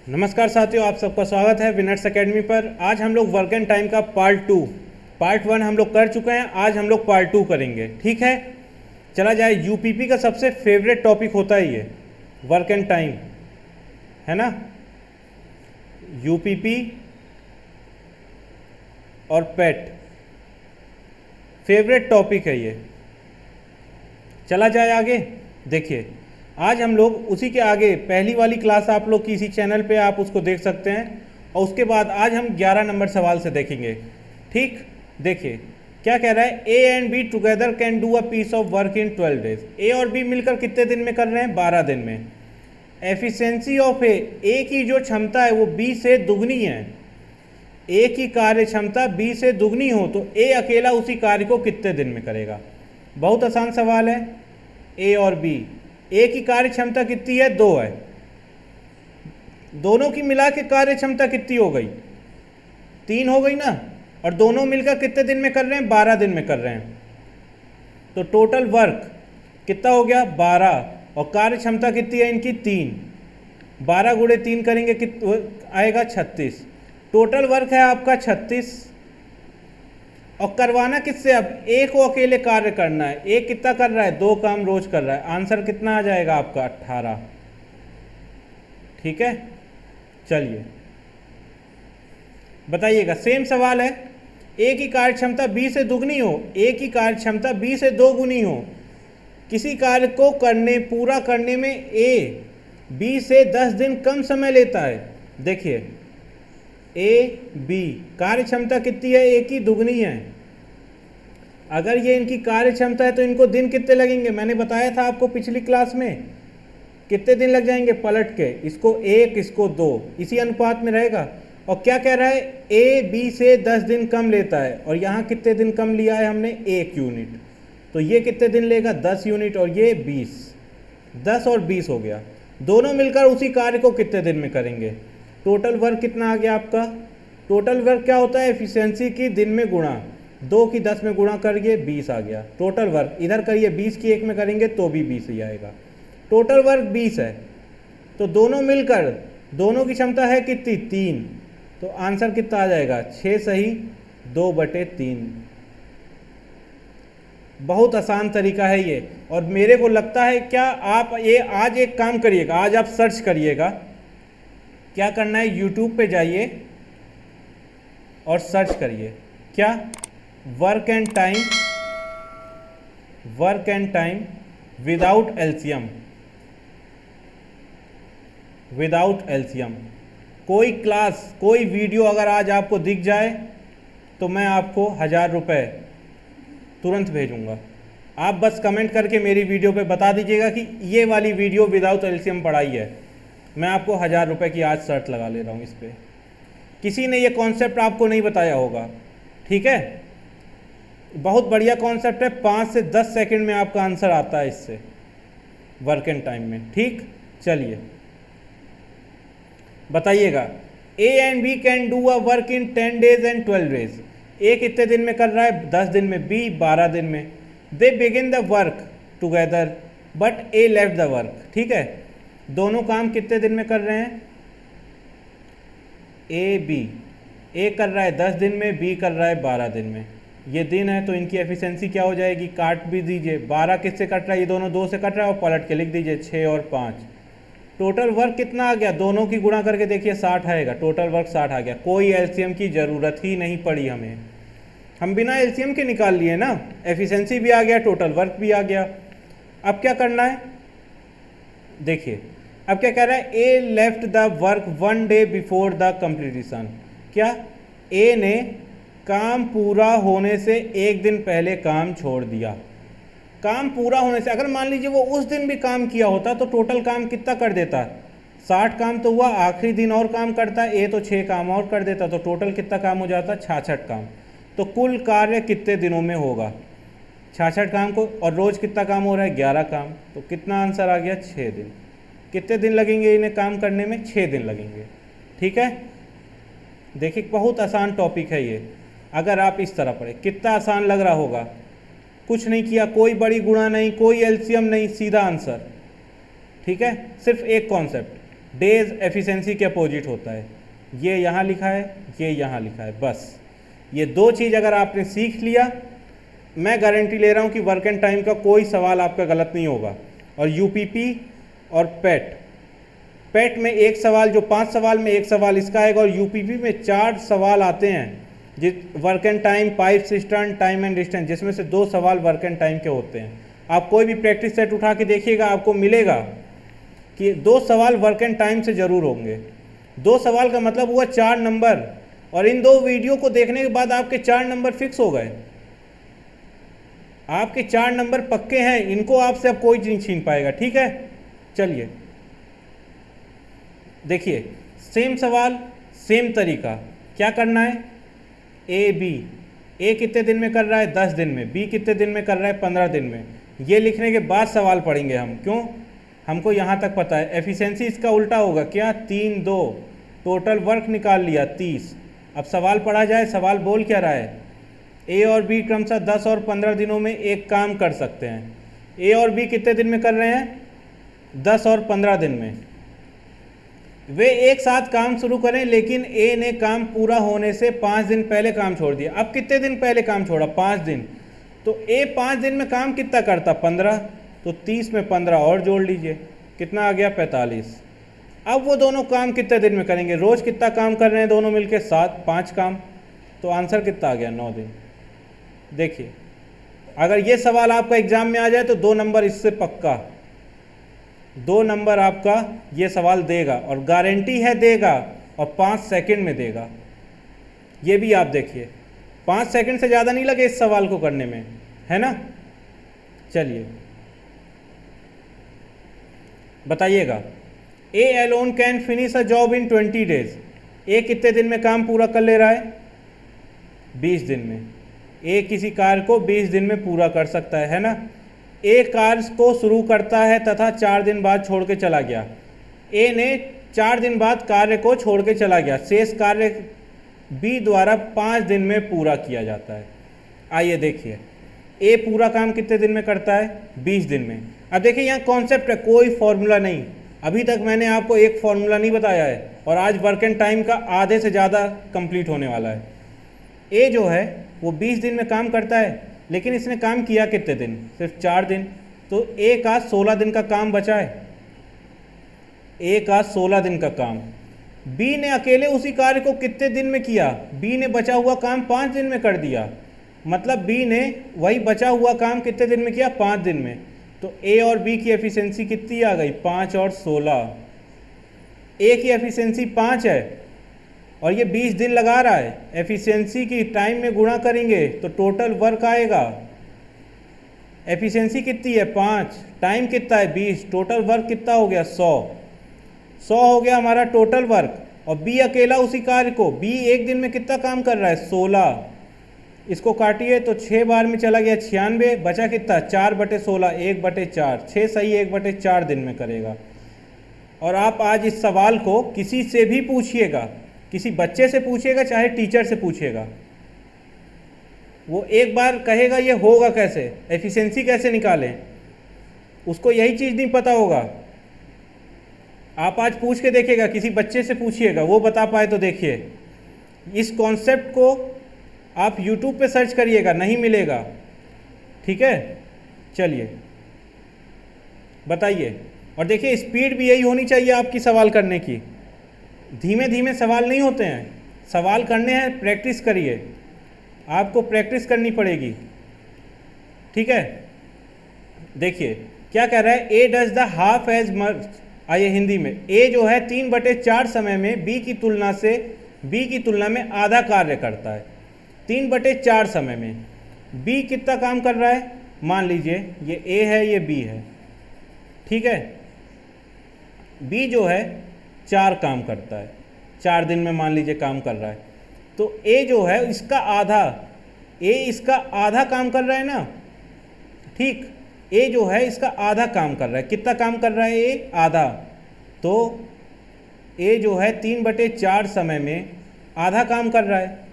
नमस्कार साथियों, आप सबका स्वागत है विनर्स एकेडमी पर। आज हम लोग वर्क एंड टाइम का पार्ट 1 हम लोग कर चुके हैं। आज हम लोग पार्ट 2 करेंगे, ठीक है। चला जाए, यूपीपी का सबसे फेवरेट टॉपिक होता है ये वर्क एंड टाइम, है ना। यूपीपी और पेट फेवरेट टॉपिक है ये। चला जाए आगे। देखिए, आज हम लोग उसी के आगे पहली वाली क्लास आप लोग की इसी चैनल पे आप उसको देख सकते हैं, और उसके बाद आज हम 11 नंबर सवाल से देखेंगे, ठीक। देखिए क्या कह रहा है, A and B together can do a piece of work in 12 days. A और बी मिलकर कितने दिन में कर रहे हैं? 12 दिन में। एफिशिएंसी ऑफ ए की जो क्षमता है वो बी से दुगनी है। ए की कार्य क्षमता बी से दुगनी हो तो ए अकेला उसी कार्य को कितने दिन में करेगा? बहुत आसान सवाल है। ए और बी, ए की कार्य क्षमता कितनी है? 2 है। दोनों की मिला के कार्य क्षमता कितनी हो गई? 3 हो गई ना। और दोनों मिलकर कितने दिन में कर रहे हैं? 12 दिन में कर रहे हैं। तो टोटल वर्क कितना हो गया? 12। और कार्य क्षमता कितनी है इनकी? 3। 12 गुणे 3 करेंगे आएगा 36। टोटल वर्क है आपका 36। और करवाना किससे? अब ए को अकेले कार्य करना है। ए कितना कर रहा है? 2 काम रोज कर रहा है। आंसर कितना आ जाएगा आपका? 18। ठीक है, चलिए बताइएगा। सेम सवाल है। ए की कार्य क्षमता बी से दुगनी हो, ए की कार्य क्षमता बी से 2 गुनी हो। किसी कार्य को पूरा करने में ए बी से 10 दिन कम समय लेता है। देखिए, ए बी कार्य क्षमता कितनी है? ए की दुगनी है। अगर ये इनकी कार्य क्षमता है तो इनको दिन कितने लगेंगे? मैंने बताया था आपको पिछली क्लास में, कितने दिन लग जाएंगे पलट के। इसको 1, इसको 2, इसी अनुपात में रहेगा। और क्या कह रहा है? ए बी से 10 दिन कम लेता है, और यहाँ कितने दिन कम लिया है हमने? 1 यूनिट। तो ये कितने दिन लेगा? 10 यूनिट, और ये 20। 10 और 20 हो गया। दोनों मिलकर उसी कार्य को कितने दिन में करेंगे? टोटल वर्क कितना आ गया आपका? टोटल वर्क क्या होता है? एफिशिएंसी की दिन में गुणा, 2 की 10 में गुणा करिए, 20 आ गया टोटल वर्क। इधर करिए, 20 की 1 में करेंगे तो भी 20 ही आएगा। टोटल वर्क 20 है। तो दोनों मिलकर, दोनों की क्षमता है कितनी? 3। तो आंसर कितना आ जाएगा? 6 सही 2/3। बहुत आसान तरीका है ये। और मेरे को लगता है, क्या आप ये आज एक काम करिएगा, आज आप सर्च करिएगा। क्या करना है? यूट्यूब पे जाइए और सर्च करिए, क्या? Work and time without LCM. कोई क्लास, कोई वीडियो अगर आज आपको दिख जाए तो मैं आपको 1000 रुपये तुरंत भेजूंगा। आप बस कमेंट करके मेरी वीडियो पे बता दीजिएगा कि ये वाली वीडियो विदाउट एलसीएम पढ़ाई है। मैं आपको 1000 रुपये की आज शर्त लगा ले रहा हूँ इस पर। किसी ने ये कॉन्सेप्ट आपको नहीं बताया होगा, ठीक है। बहुत बढ़िया कॉन्सेप्ट है। 5 से 10 सेकंड में आपका आंसर आता है इससे, वर्क एंड टाइम में, ठीक। चलिए बताइएगा। A and B can do a work in 10 days and 12 days. A कितने दिन में कर रहा है? 10 दिन में। बी 12 दिन में। They begin the work together but A left the work. ठीक है, दोनों काम कितने दिन में कर रहे हैं? ए बी, ए कर रहा है 10 दिन में, बी कर रहा है 12 दिन में। ये दिन है तो इनकी एफिशिएंसी क्या हो जाएगी? काट भी दीजिए। 12 किससे कट रहा है? ये दोनों 2 से कट रहा है, और पलट के लिख दीजिए 6 और 5। टोटल वर्क कितना आ गया? दोनों की गुणा करके देखिए, 60 आएगा। टोटल वर्क 60 आ गया। कोई एलसीएम की ज़रूरत ही नहीं पड़ी हमें, हम बिना एलसीएम के निकाल लिए ना। एफिशिएंसी भी आ गया, टोटल वर्क भी आ गया। अब क्या करना है? देखिए, अब क्या कह रहा है? A left the work 1 day before the completion. क्या? ए ने काम पूरा होने से 1 दिन पहले काम छोड़ दिया। काम पूरा होने से, अगर मान लीजिए वो उस दिन भी काम किया होता तो टोटल काम कितना कर देता? 60 काम तो हुआ, आखिरी दिन और काम करता है ए तो 6 काम और कर देता, तो टोटल कितना काम हो जाता? 66 काम। तो कुल कार्य कितने दिनों में होगा? 66 काम को, और रोज़ कितना काम हो रहा है? 11 काम। तो कितना आंसर आ गया? 6 दिन। कितने दिन लगेंगे इन्हें काम करने में? 6 दिन लगेंगे, ठीक है। देखिए, बहुत आसान टॉपिक है ये। अगर आप इस तरह पढ़े, कितना आसान लग रहा होगा। कुछ नहीं किया, कोई बड़ी गुणा नहीं, कोई एलसीएम नहीं, सीधा आंसर, ठीक है। सिर्फ एक कॉन्सेप्ट, डेज एफिशिएंसी के अपोजिट होता है। ये यहाँ लिखा है, ये यहाँ लिखा है। बस ये दो चीज़ अगर आपने सीख लिया, मैं गारंटी ले रहा हूँ कि वर्क एंड टाइम का कोई सवाल आपका गलत नहीं होगा। और यूपीपी और पेट में एक सवाल, जो 5 सवाल में एक सवाल इसका आएगा, और यूपीपी में 4 सवाल आते हैं जिस work and time, pipe system, time and distance, जिसमें से 2 सवाल वर्क एंड टाइम के होते हैं। आप कोई भी प्रैक्टिस सेट उठा के देखिएगा, आपको मिलेगा कि 2 सवाल वर्क एंड टाइम से ज़रूर होंगे। 2 सवाल का मतलब हुआ 4 नंबर, और इन 2 वीडियो को देखने के बाद आपके 4 नंबर फिक्स हो गए। आपके 4 नंबर पक्के हैं, इनको आपसे अब कोई नहीं छीन पाएगा। ठीक है, चलिए देखिए, सेम सवाल सेम तरीका। क्या करना है, ए बी, ए कितने दिन में कर रहा है, 10 दिन में, बी कितने दिन में कर रहा है, 15 दिन में। ये लिखने के बाद सवाल पढ़ेंगे हम, क्यों, हमको यहाँ तक पता है। एफिशिएंसी इसका उल्टा होगा, क्या, 3 2, टोटल वर्क निकाल लिया 30। अब सवाल पढ़ा जाए, सवाल बोल क्या रहा है, ए और बी क्रमशः 10 और 15 दिनों में एक काम कर सकते हैं। ए और बी कितने दिन में कर रहे हैं, 10 और 15 दिन में। वे एक साथ काम शुरू करें, लेकिन ए ने काम पूरा होने से 5 दिन पहले काम छोड़ दिया। अब कितने दिन पहले काम छोड़ा, 5 दिन। तो ए 5 दिन में काम कितना करता, 15, तो 30 में 15 और जोड़ लीजिए, कितना आ गया, 45। अब वो दोनों काम कितने दिन में करेंगे, रोज कितना काम कर रहे हैं दोनों मिलके, 5 काम, तो आंसर कितना आ गया, 9 दिन। देखिए, अगर ये सवाल आपका एग्जाम में आ जाए तो 2 नंबर इससे पक्का, 2 नंबर आपका ये सवाल देगा, और गारंटी है देगा, और 5 सेकंड में देगा। ये भी आप देखिए, 5 सेकंड से ज़्यादा नहीं लगे इस सवाल को करने में, है ना। चलिए बताइएगा, A alone can finish a job in 20 days. A कितने दिन में काम पूरा कर ले रहा है, 20 दिन में। ए किसी कार्य को 20 दिन में पूरा कर सकता है ना। ए कार्य को शुरू करता है तथा 4 दिन बाद छोड़ के चला गया। ए ने 4 दिन बाद कार्य को छोड़ के चला गया। शेष कार्य बी द्वारा 5 दिन में पूरा किया जाता है। आइए देखिए, ए पूरा काम कितने दिन में करता है, 20 दिन में। अब देखिए, यहाँ कॉन्सेप्ट है, कोई फॉर्मूला नहीं। अभी तक मैंने आपको एक फॉर्मूला नहीं बताया है, और आज वर्क एंड टाइम का आधे से ज़्यादा कंप्लीट होने वाला है। ए जो है वो 20 दिन में काम करता है, लेकिन इसने काम किया कितने दिन, सिर्फ 4 दिन। तो ए का 16 दिन का काम बचा है, ए का 16 दिन का काम। बी ने अकेले उसी कार्य को कितने दिन में किया, बी ने बचा हुआ काम 5 दिन में कर दिया। मतलब बी ने वही बचा हुआ काम कितने दिन में किया, 5 दिन में। तो ए और बी की एफिशिएंसी कितनी आ गई, 5 और 16। ए की एफिशिएंसी 5 है और ये 20 दिन लगा रहा है। एफिशिएंसी की टाइम में गुणा करेंगे तो टोटल वर्क आएगा। एफिशिएंसी कितनी है, 5, टाइम कितना है, 20, टोटल वर्क कितना हो गया, 100 हो गया हमारा टोटल वर्क। और बी अकेला उसी कार्य को, बी एक दिन में कितना काम कर रहा है, 16। इसको काटिए तो 6 बार में चला गया 96, बचा कितना, 4/16, 1/4, 6 सही 1/4 दिन में करेगा। और आप आज इस सवाल को किसी से भी पूछिएगा, किसी बच्चे से पूछिएगा चाहे टीचर से पूछिएगा, वो एक बार कहेगा ये होगा कैसे, एफिशिएंसी कैसे निकालें, उसको यही चीज़ नहीं पता होगा। आप आज पूछ के देखिएगा, किसी बच्चे से पूछिएगा, वो बता पाए तो देखिए। इस कॉन्सेप्ट को आप YouTube पे सर्च करिएगा, नहीं मिलेगा। ठीक है, चलिए बताइए। और देखिए, स्पीड भी यही होनी चाहिए आपकी सवाल करने की। धीमे धीमे सवाल नहीं होते हैं, सवाल करने हैं, प्रैक्टिस करिए, आपको प्रैक्टिस करनी पड़ेगी। ठीक है, देखिए क्या कह रहा है, A does the half as much. आइए हिंदी में, ए जो है 3/4 समय में बी की तुलना में आधा कार्य करता है। 3/4 समय में बी कितना काम कर रहा है, मान लीजिए ये ए है, ये बी है। ठीक है, बी जो है 4 काम करता है, 4 दिन में मान लीजिए काम कर रहा है। तो ए जो है इसका आधा काम कर रहा है ना। ठीक, ए जो है इसका आधा काम कर रहा है। कितना काम कर रहा है ए, आधा। तो ए जो है 3/4 समय में आधा काम कर रहा है।